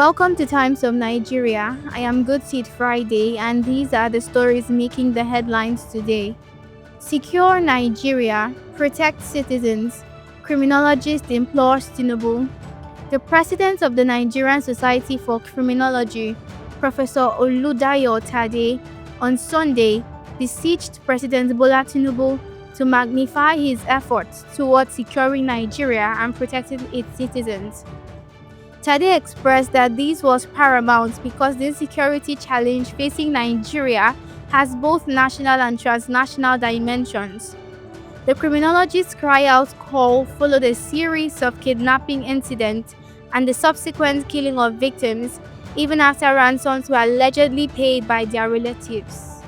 Welcome to Times of Nigeria. I am Good Seed Friday, and these are the stories making the headlines today. Secure Nigeria, protect citizens. Criminologist implores Tinubu. The president of the Nigerian Society for Criminology, Professor Oludayo Tade, on Sunday beseeched President Bola Tinubu to magnify his efforts towards securing Nigeria and protecting its citizens. Tade expressed that this was paramount because the insecurity challenge facing Nigeria has both national and transnational dimensions. The criminologist's cry-out call followed a series of kidnapping incidents and the subsequent killing of victims, even after ransoms were allegedly paid by their relatives.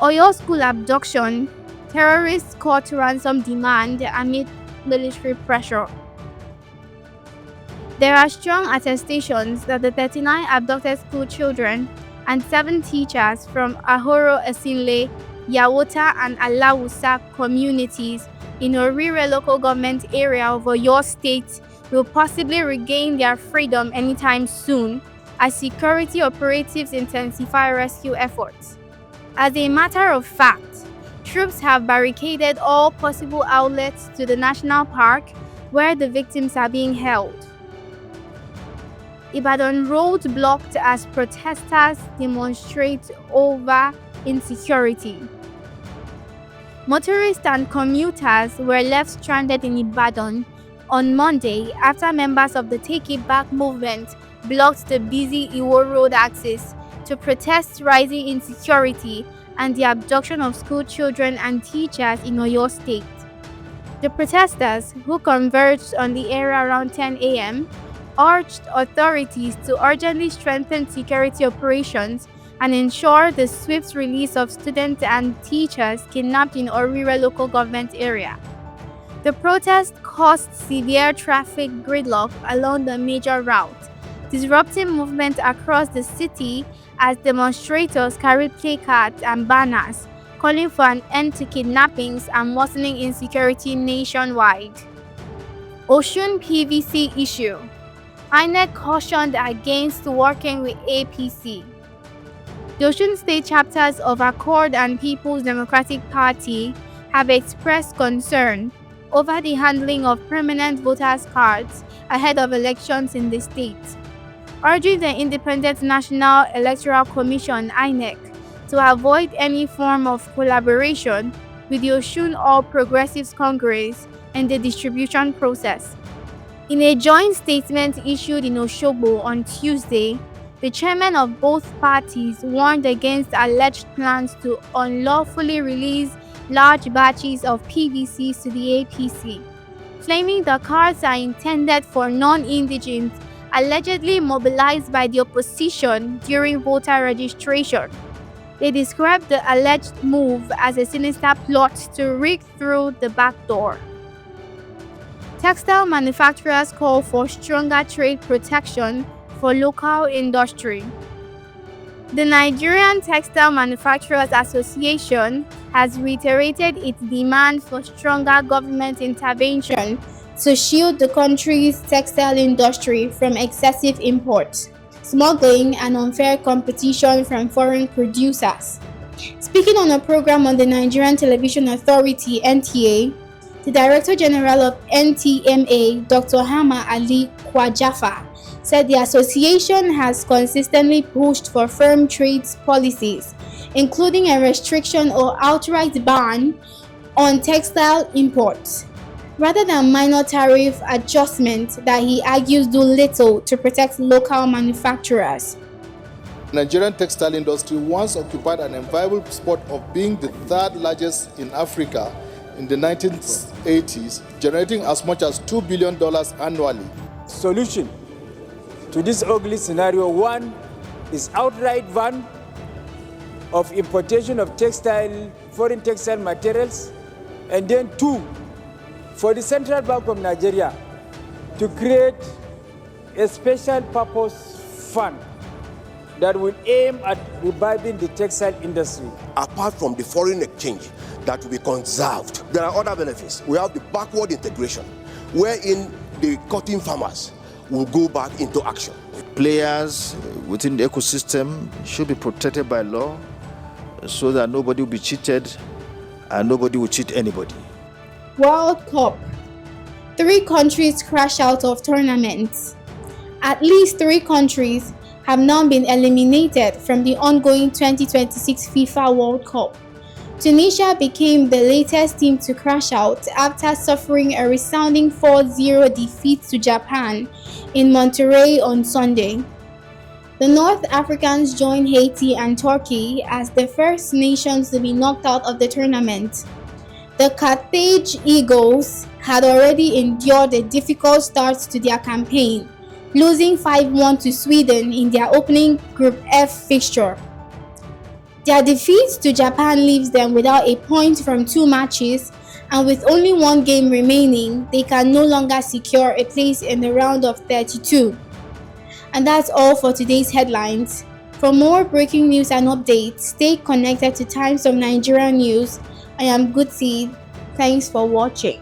Oyo school abduction, terrorists caught ransom demand amid military pressure. There are strong attestations that the 39 abducted school children and 7 teachers from Ahoro Esinle, Yawota and Alawusa communities in Orire local government area of Oyo State will possibly regain their freedom anytime soon as security operatives intensify rescue efforts. As a matter of fact, troops have barricaded all possible outlets to the national park where the victims are being held. Ibadan road blocked as protesters demonstrate over insecurity. Motorists and commuters were left stranded in Ibadan on Monday after members of the Take It Back movement blocked the busy Iwo Road axis to protest rising insecurity and the abduction of school children and teachers in Oyo State. The protesters, who converged on the area around 10 a.m., urged authorities to urgently strengthen security operations and ensure the swift release of students and teachers kidnapped in Orire local government area. The protest caused severe traffic gridlock along the major route, disrupting movement across the city as demonstrators carried placards and banners calling for an end to kidnappings and worsening insecurity nationwide. Osun PVC issue. INEC cautioned against working with APC. The Osun State chapters of Accord and People's Democratic Party have expressed concern over the handling of permanent voters' cards ahead of elections in the state, urging the Independent National Electoral Commission (INEC) to avoid any form of collaboration with the Osun All Progressives Congress in the distribution process. In a joint statement issued in Osogbo on Tuesday, the chairman of both parties warned against alleged plans to unlawfully release large batches of PVCs to the APC, claiming the cards are intended for non-indigents allegedly mobilized by the opposition during voter registration. They described the alleged move as a sinister plot to rig through the back door. Textile manufacturers call for stronger trade protection for local industry. The Nigerian Textile Manufacturers Association has reiterated its demand for stronger government intervention to shield the country's textile industry from excessive imports, smuggling, and unfair competition from foreign producers. Speaking on a program on the Nigerian Television Authority (NTA), the Director General of NTMA, Dr. Hama Ali Kwajafa, said the association has consistently pushed for firm trade policies, including a restriction or outright ban on textile imports, rather than minor tariff adjustments that he argues do little to protect local manufacturers. The Nigerian textile industry once occupied an enviable spot of being the third largest in Africa in the 1980s, generating as much as $2 billion annually. Solution to this ugly scenario: one is outright ban of importation of foreign textile materials, and then two, for the Central Bank of Nigeria to create a special purpose fund that will aim at reviving the textile industry. Apart from the foreign exchange that will be conserved, there are other benefits. We have the backward integration, wherein the cotton farmers will go back into action. Players within the ecosystem should be protected by law so that nobody will be cheated and nobody will cheat anybody. World Cup. 3 countries crash out of tournaments. At least 3 countries have now been eliminated from the ongoing 2026 FIFA World Cup. Tunisia became the latest team to crash out after suffering a resounding 4-0 defeat to Japan in Monterrey on Sunday. The North Africans joined Haiti and Turkey as the first nations to be knocked out of the tournament. The Carthage Eagles had already endured a difficult start to their campaign, losing 5-1 to Sweden in their opening Group F fixture. Their defeat to Japan leaves them without a point from 2 matches, and with only 1 game remaining, they can no longer secure a place in the round of 32. And that's all for today's headlines. For more breaking news and updates, stay connected to Times of Nigeria News. I am Good Seed. Thanks for watching.